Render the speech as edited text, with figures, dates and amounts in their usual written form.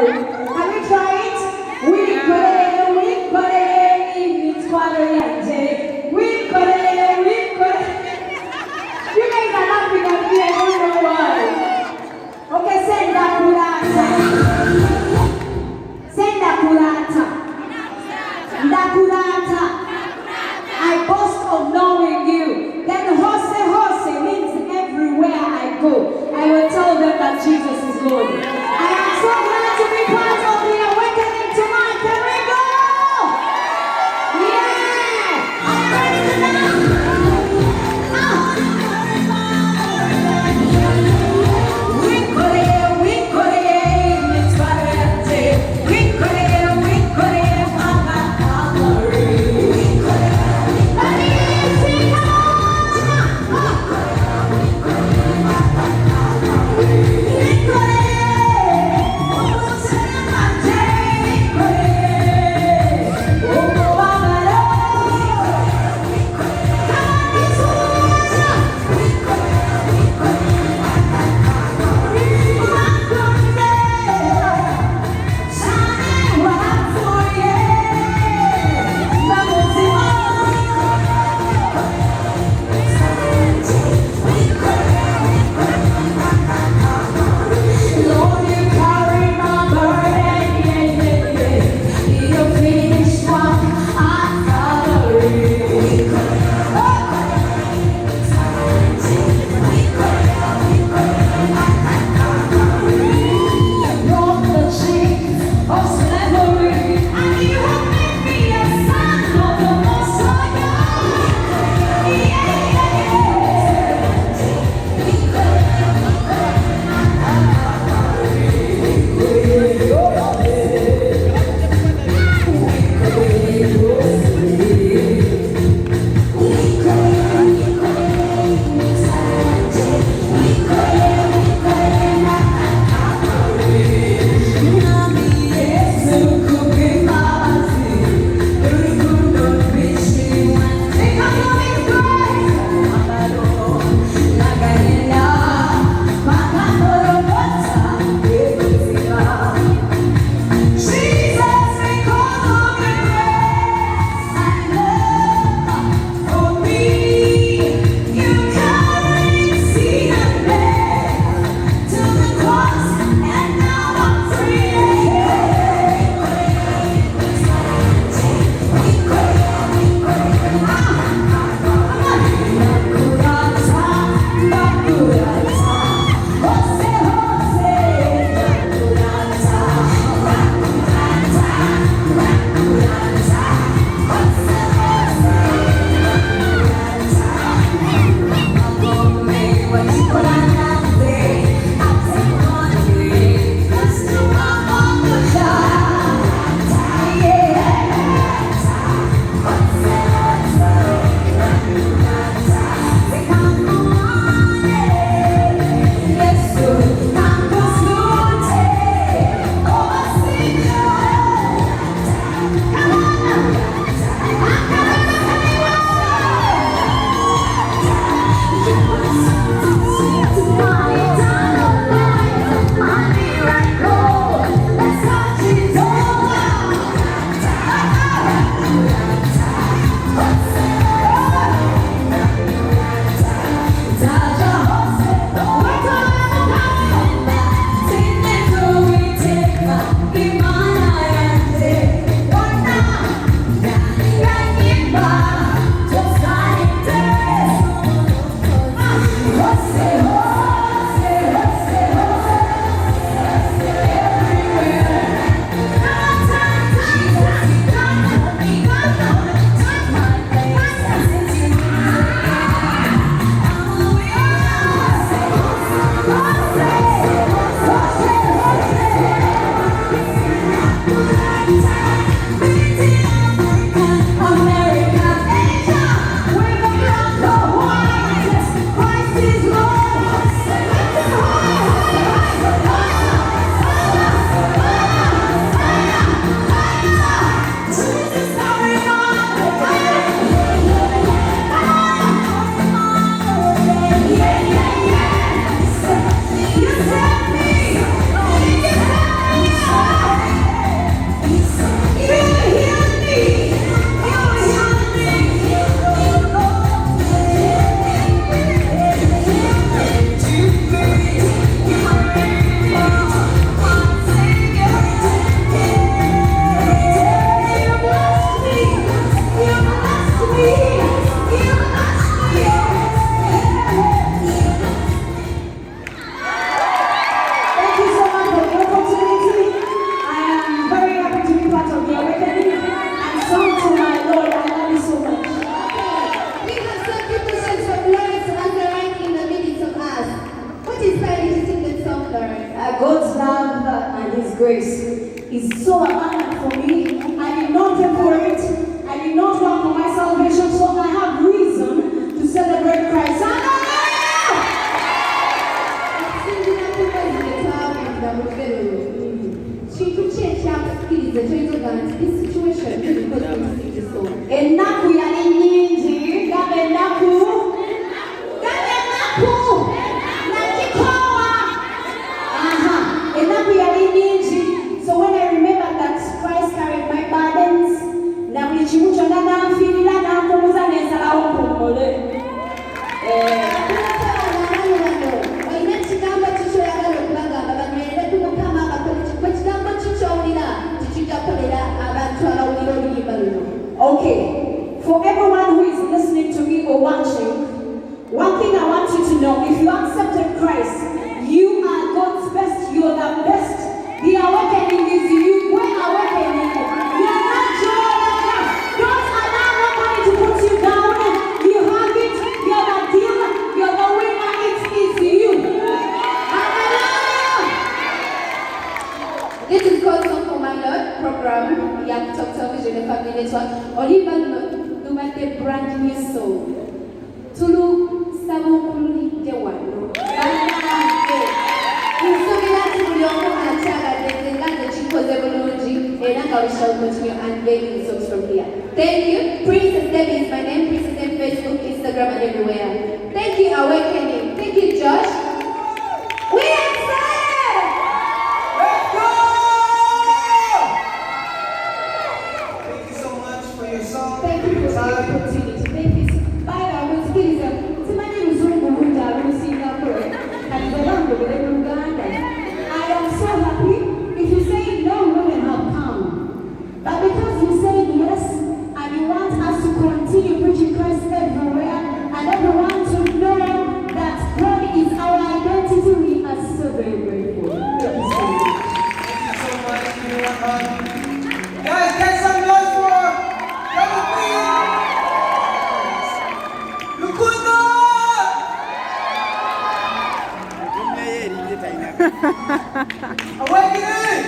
Can we try it? Wikoreye Imitwaro Wikoreye. You guys are laughing at me, I don't know why. Okay, send Dakurata. Send Dakurata. Dakurata. I boast of knowing you. Then Hose means everywhere I go, I will tell them that Jesus is Lord. I am so glad to be part grace is so abundant for me. I did not pay for it. I did not work for my salvation, so I have reason to celebrate Christ. This situation is because of this soul. Enaku yali nyingi, gabe enaku nakikowa. Enaku yali nyingi. So when I remember that Christ carried my burdens, na buli kimu kyonna nanfiirira nampumuza n'ensalawo mpumule. Okay, for everyone who is listening to me or watching, one thing I want you to know: if you accepted Christ, you are God's best. You are the best. The awakening is you. We're awakening. You are not Jordan. Don't allow nobody to put you down. You have it. You're the deal. You're the winner. It is you. Hallelujah. This is called Song for My Lord program. We have Talk Television and Family Network. Or even no matter brand new soul. Tulu Sabu Kuli Dewano. We shall continue unveiling songs from here. Thank you. Princess Debbie is my name. Princess Debbie, Facebook, Instagram, and everywhere. Thank you, Awakening. Thank you, Josh. We are excited! Let's go! Thank you so much for your song. Thank you for the opportunity. Thank you. Bye, I will see you. Somebody was doing the wound. I will see that word. And the land of Uganda. I am so happy. If you say no, we wouldn't have come. But because you said yes, and you want us to continue preaching Christ everywhere, and everyone to know that God is our identity, we are so very grateful. Thank you so much. Thank you so much. Give me one hug. Guys, get some noise for Brother Rukundo! Awakening!